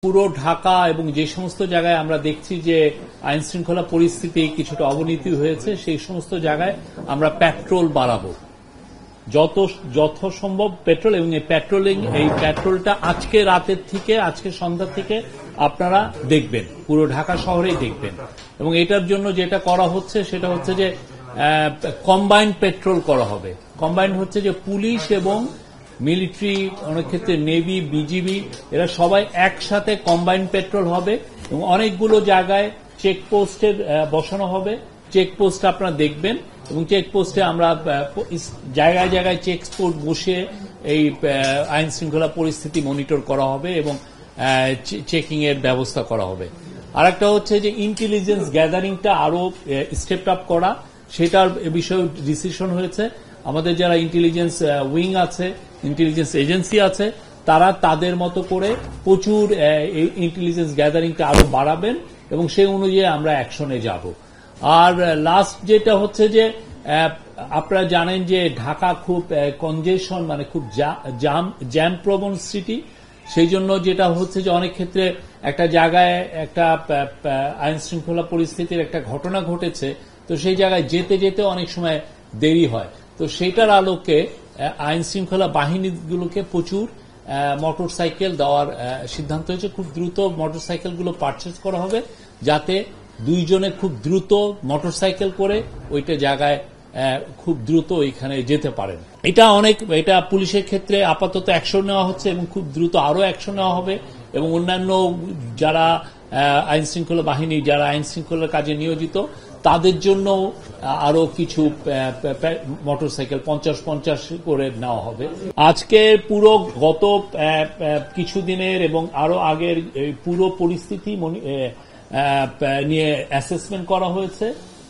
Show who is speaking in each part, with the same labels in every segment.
Speaker 1: পুরো ঢাকা এবং যে সমস্ত জায়গায় আমরা দেখছি যে আইন শৃঙ্খলা পরিস্থিতি কিছুটা অবনতি হয়েছে সেই সমস্ত জায়গায় আমরা পেট্রোল বাড়াবো, যথাসম্ভব পেট্রোল। এবং এই পেট্রোলটা আজকে রাতের থেকে, আজকে সন্ধ্যা থেকে আপনারা দেখবেন, পুরো ঢাকা শহরেই দেখবেন। এবং এটার জন্য যেটা করা হচ্ছে সেটা হচ্ছে যে কম্বাইন্ড পেট্রোল করা হবে। কম্বাইন্ড হচ্ছে যে পুলিশ এবং মিলিটারি, অনেক ক্ষেত্রে নেভি, বিজিবি, এরা সবাই একসাথে কম্বাইন্ড পেট্রোল হবে এবং অনেকগুলো জায়গায় চেকপোস্টের বসানো হবে। চেকপোস্ট আপনারা দেখবেন এবং চেকপোস্টে আমরা জায়গায় জায়গায় চেকপোস্ট বসে এই আইন শৃঙ্খলা পরিস্থিতি মনিটর করা হবে এবং চেকিং এর ব্যবস্থা করা হবে। আরেকটা হচ্ছে যে ইন্টেলিজেন্স গ্যাদারিংটা আরো স্টেপ আপ করা, সেটার বিষয়ে ডিসিশন হয়েছে। আমাদের যারা ইন্টেলিজেন্স উইং আছে, ইন্টেলিজেন্স এজেন্সি আছে, তারা তাদের মতো করে প্রচুর ইন্টেলিজেন্স গ্যাদারিংটা আরো বাড়াবেন এবং সেই অনুযায়ী আমরা অ্যাকশনে যাব। আর লাস্ট যেটা হচ্ছে যে আপনারা জানেন যে ঢাকা খুব কনজেশন, মানে খুব জ্যাম প্রবণ সিটি। সেই জন্য যেটা হচ্ছে যে অনেক ক্ষেত্রে একটা জায়গায় একটা আইন শৃঙ্খলা পরিস্থিতির একটা ঘটনা ঘটেছে, তো সেই জায়গায় যেতে যেতে অনেক সময় দেরি হয়। তো সেইটার আলোকে আইন শৃঙ্খলা বাহিনীগুলোকে প্রচুর মোটর সাইকেল দেওয়ার সিদ্ধান্ত হয়েছে। খুব দ্রুত মোটর সাইকেলগুলো পারচেজ করা হবে, যাতে দুইজনে খুব দ্রুত মোটর সাইকেল করে ওইটা জায়গায় খুব দ্রুত ওইখানে যেতে পারেন। এটা পুলিশের ক্ষেত্রে আপাতত অ্যাকশন নেওয়া হচ্ছে এবং খুব দ্রুত আরো অ্যাকশন নেওয়া হবে। এবং অন্যান্য যারা আইন শৃঙ্খলা বাহিনী, যারা আইন শৃঙ্খলার কাজে নিয়োজিত, তাদের জন্য আরো কিছু মোটরসাইকেল 50-50 করে নেওয়া হবে। আজকে পুরো গত কিছুদিনের এবং আরো আগের পুরো পরিস্থিতি নিয়ে অ্যাসেসমেন্ট করা হয়েছে।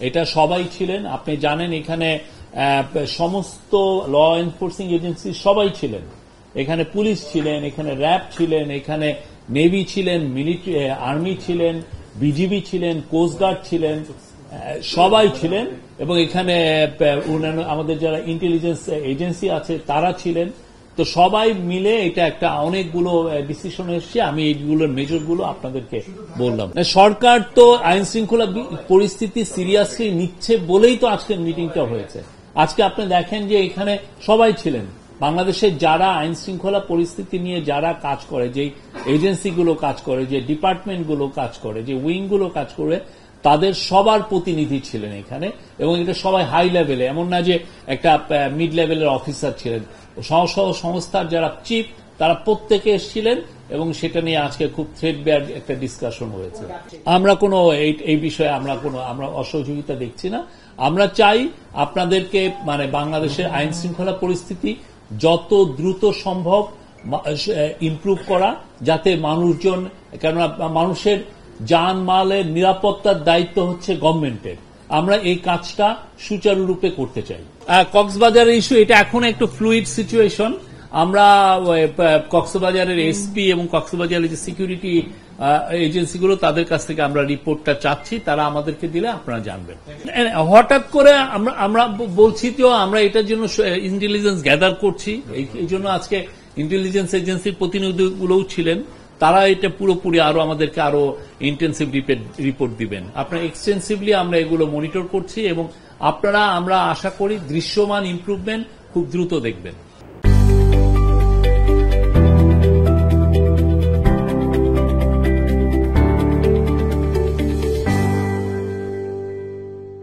Speaker 1: এটা সবাই ছিলেন, আপনি জানেন, এখানে সমস্ত ল এনফোর্সিং এজেন্সি সবাই ছিলেন। এখানে পুলিশ ছিলেন, এখানে র্যাব ছিলেন, এখানে নেভি ছিলেন, মিলিটারি আর্মি ছিলেন, বিজিবি ছিলেন, কোস্টগার্ড ছিলেন, সবাই ছিলেন। এবং এখানে অন্যান্য আমাদের যারা ইন্টেলিজেন্স এজেন্সি আছে তারা ছিলেন। তো সবাই মিলে এটা একটা অনেকগুলো ডিসিশন এসছে। আমি এইগুলোর মেজরগুলো আপনাদেরকে বললাম। সরকার তো আইন শৃঙ্খলা পরিস্থিতি সিরিয়াসলি নিচ্ছে বলেই তো আজকের মিটিংটা হয়েছে। আজকে আপনি দেখেন যে এখানে সবাই ছিলেন। বাংলাদেশের যারা আইন শৃঙ্খলা পরিস্থিতি নিয়ে যারা কাজ করে, যে এজেন্সিগুলো কাজ করে, যে ডিপার্টমেন্টগুলো কাজ করে, যে উইংগুলো কাজ করে, তাদের সবার প্রতিনিধি ছিলেন এখানে। এবং এটা সবাই হাই লেভেলে, এমন না যে একটা মিড লেভেলের অফিসার ছিলেন। সংস্থার যারা চিফ, তারা প্রত্যেকে এসেছিলেন এবং সেটা নিয়ে আজকে খুব থ্রেডবেয়ার একটা ডিসকাশন হয়েছে। আমরা কোনো এই বিষয়ে আমরা অসহযোগিতা দেখছি না। আমরা চাই আপনাদেরকে, মানে বাংলাদেশের আইন শৃঙ্খলা পরিস্থিতি যত দ্রুত সম্ভব ইমপ্রুভ করা, যাতে মানুষজন, কেননা মানুষের জানমালের নিরাপত্তার দায়িত্ব হচ্ছে গভর্নমেন্টের। আমরা এই কাজটা সুচারুরূপে করতে চাই। কক্সবাজারের ইস্যু, এটা এখন একটু ফ্লুইড সিচুয়েশন। আমরা কক্সবাজারের এসপি এবং কক্সবাজারের যে সিকিউরিটি এজেন্সিগুলো, তাদের কাছ থেকে আমরা রিপোর্টটা চাচ্ছি, তারা আমাদেরকে দিলে আপনারা জানবেন। হঠাৎ করে আমরা বলছি তো আমরা এটার জন্য ইন্টেলিজেন্স গ্যাদার করছি। এই জন্য আজকে ইন্টেলিজেন্স এজেন্সির প্রতিনিধিগুলোও ছিলেন, তারা এটা পুরোপুরি আরো আমাদেরকে আরো ইন্টেন্সিভ রিপোর্ট দিবেন। আপনারা এক্সটেন্সিভলি আমরা এগুলো মনিটর করছি এবং আপনারা, আমরা আশা করি দৃশ্যমান ইমপ্রুভমেন্ট খুব দ্রুত দেখবেন।